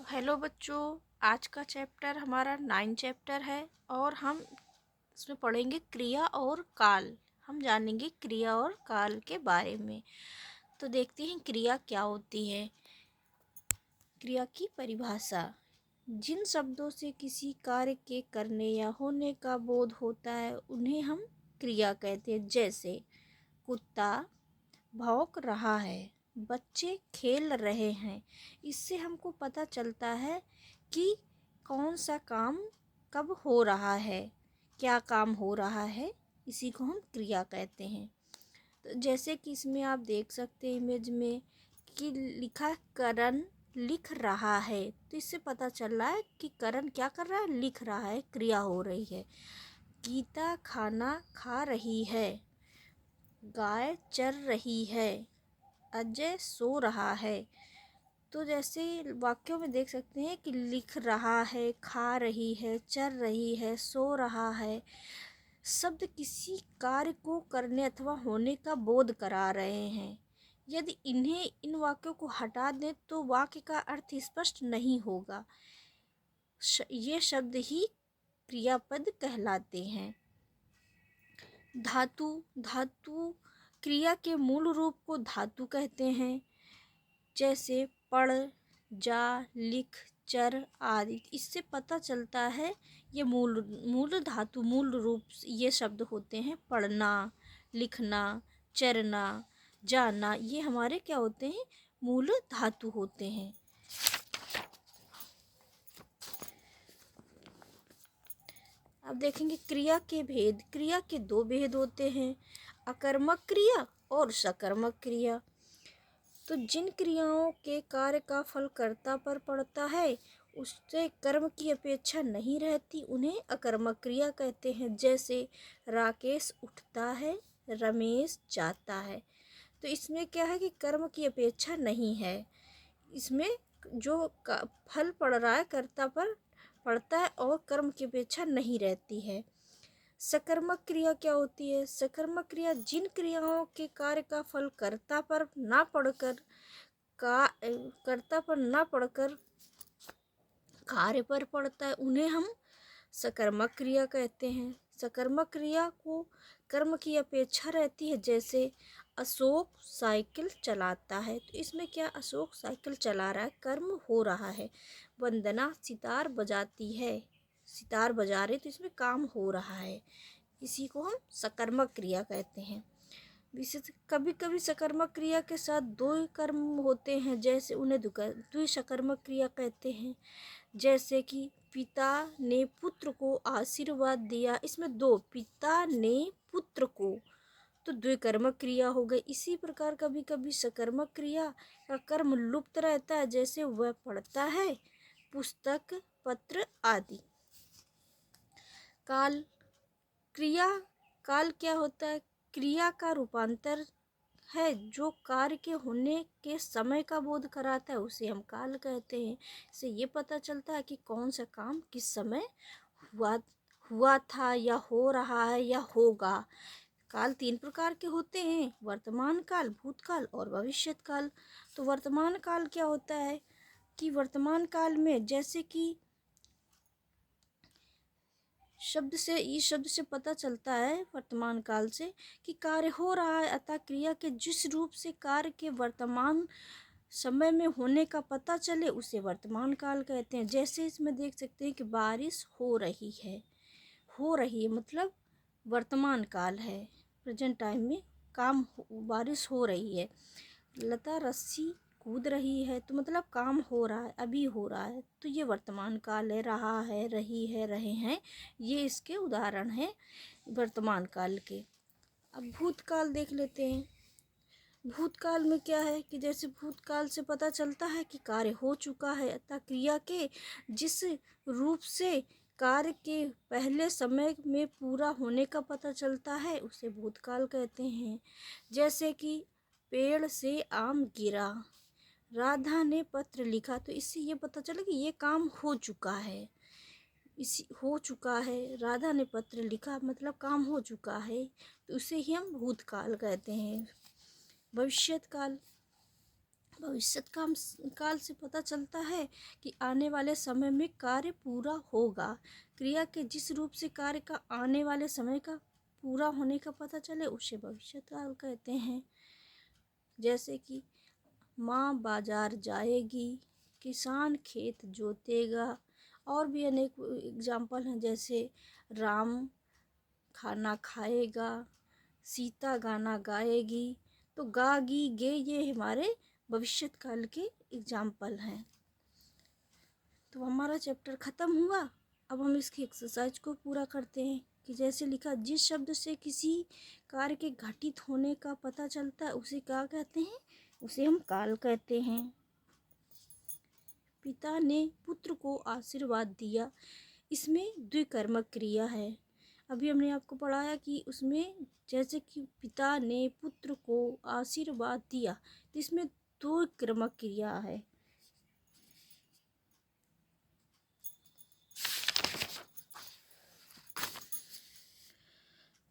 तो हेलो बच्चों, आज का चैप्टर हमारा 9 चैप्टर है और हम इसमें पढ़ेंगे क्रिया और काल। हम जानेंगे क्रिया और काल के बारे में। तो देखते हैं क्रिया क्या होती है। क्रिया की परिभाषा: जिन शब्दों से किसी कार्य के करने या होने का बोध होता है उन्हें हम क्रिया कहते हैं। जैसे कुत्ता भौंक रहा है, बच्चे खेल रहे हैं। इससे हमको पता चलता है कि कौन सा काम कब हो रहा है, क्या काम हो रहा है। इसी को हम क्रिया कहते हैं। तो जैसे कि इसमें आप देख सकते हैं इमेज में कि लिखा है करण लिख रहा है। तो इससे पता चल रहा है कि करण क्या कर रहा है, लिख रहा है, क्रिया हो रही है। गीता खाना खा रही है, गाय चर रही है, अजय सो रहा है। तो जैसे वाक्यों में देख सकते हैं कि लिख रहा है, खा रही है, चर रही है, सो रहा है। शब्द किसी कार्य को करने अथवा होने का बोध करा रहे हैं। यदि इन वाक्यों को हटा दें तो वाक्य का अर्थ स्पष्ट नहीं होगा। ये शब्द ही क्रियापद कहलाते हैं। धातु धातु क्रिया के मूल रूप को धातु कहते हैं। जैसे पढ़, जा, लिख, चर आदि। इससे पता चलता है ये मूल धातु मूल रूप ये शब्द होते हैं। पढ़ना, लिखना, चरना, जाना, ये हमारे क्या होते हैं, मूल धातु होते हैं। अब देखेंगे क्रिया के भेद। क्रिया के दो भेद होते हैं, अकर्मक क्रिया और सकर्मक क्रिया। तो जिन क्रियाओं के कार्य का फल कर्ता पर पड़ता है उससे कर्म की अपेक्षा नहीं रहती, उन्हें अकर्मक क्रिया कहते हैं। जैसे राकेश उठता है, रमेश जाता है। तो इसमें क्या है कि कर्म की अपेक्षा नहीं है। इसमें जो फल पड़ रहा है कर्ता पर पड़ता है और कर्म की अपेक्षा नहीं रहती है। सकर्मक क्रिया क्या होती है? सकर्मक क्रिया जिन क्रियाओं के कार्य का फल कर्ता पर ना पड़कर कार्य पर पड़ता है उन्हें हम सकर्मक क्रिया कहते हैं। सकर्मक क्रिया को कर्म की अपेक्षा रहती है। जैसे अशोक साइकिल चलाता है, तो इसमें क्या अशोक साइकिल चला रहा है, कर्म हो रहा है। वंदना सितार बजाती है, सितार बजा रही, तो इसमें काम हो रहा है। इसी को हम सकर्मक क्रिया कहते हैं। विशेष कभी कभी सकर्मक क्रिया के साथ दो कर्म होते हैं, जैसे उन्हें द्विसकर्मक क्रिया कहते हैं। जैसे कि पिता ने पुत्र को आशीर्वाद दिया, इसमें दो, पिता ने पुत्र को, तो द्विकर्मक क्रिया हो गई। इसी प्रकार कभी कभी सकर्मक क्रिया का कर्म लुप्त रहता है, जैसे वह पढ़ता है, पुस्तक, पत्र आदि। काल काल क्या होता है? क्रिया का रूपांतर है जो कार्य के होने के समय का बोध कराता है, उसे हम काल कहते हैं। इससे ये पता चलता है कि कौन सा काम किस समय हुआ था या हो रहा है या होगा। काल 3 प्रकार के होते हैं, वर्तमान काल, भूतकाल और भविष्यत काल। तो वर्तमान काल क्या होता है कि वर्तमान काल में जैसे कि इस शब्द से पता चलता है वर्तमान काल से कि कार्य हो रहा है, अतः क्रिया के जिस रूप से कार्य के वर्तमान समय में होने का पता चले उसे वर्तमान काल कहते हैं। जैसे इसमें देख सकते हैं कि बारिश हो रही है, मतलब वर्तमान काल है, प्रेजेंट टाइम में बारिश हो रही है। लता रस्सी कूद रही है, तो मतलब काम हो रहा है, अभी हो रहा है, तो ये वर्तमान काल है। रहा है, रही है, रहे हैं, ये इसके उदाहरण हैं वर्तमान काल के। अब भूतकाल देख लेते हैं। भूतकाल में क्या है कि जैसे भूतकाल से पता चलता है कि कार्य हो चुका है, अतः क्रिया के जिस रूप से कार्य के पहले समय में पूरा होने का पता चलता है उसे भूतकाल कहते हैं। जैसे कि पेड़ से आम गिरा, राधा ने पत्र लिखा, तो इससे ये पता चला कि ये काम हो चुका है। राधा ने पत्र लिखा मतलब काम हो चुका है, तो उसे ही हम भूतकाल कहते हैं। भविष्यत काल भविष्य काल से पता चलता है कि आने वाले समय में कार्य पूरा होगा। क्रिया के जिस रूप से कार्य का आने वाले समय का पूरा होने का पता चले उसे भविष्य काल कहते हैं। जैसे कि माँ बाजार जाएगी, किसान खेत जोतेगा, और भी अनेक एग्जाम्पल हैं। जैसे राम खाना खाएगा, सीता गाना गाएगी। तो गा गी गे ये हमारे भविष्य काल के एग्जाम्पल हैं। तो हमारा चैप्टर ख़त्म हुआ। अब हम इसकी एक्सरसाइज को पूरा करते हैं कि जैसे लिखा, जिस शब्द से किसी कार्य के घटित होने का पता चलता है उसे क्या कहते हैं? उसे हम काल कहते हैं। पिता ने पुत्र को आशीर्वाद दिया, इसमें द्विकर्मक क्रिया है। अभी हमने आपको पढ़ाया कि उसमें जैसे कि पिता ने पुत्र को आशीर्वाद दिया, तो इसमें दो क्रमक क्रिया है।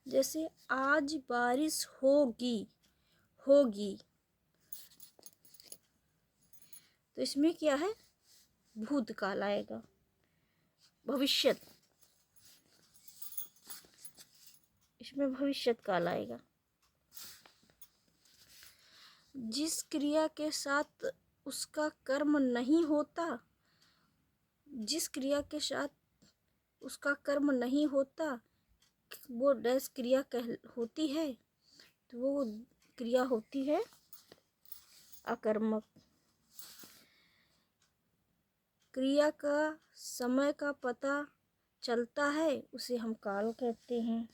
जैसे आज बारिश होगी, होगी, तो इसमें क्या है? भूतकाल आएगा। भविष्य, इसमें भविष्य काल आएगा। जिस क्रिया के साथ उसका कर्म नहीं होता, जिस क्रिया के साथ उसका कर्म नहीं होता वो डैश क्रिया होती है, तो वो क्रिया होती है अकर्मक। क्रिया का समय का पता चलता है उसे हम काल कहते हैं।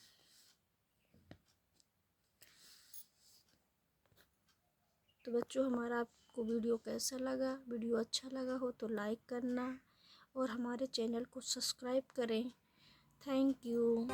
तो बच्चों, हमारा आपको वीडियो कैसा लगा? वीडियो अच्छा लगा हो तो लाइक करना और हमारे चैनल को सब्सक्राइब करें। Thank you.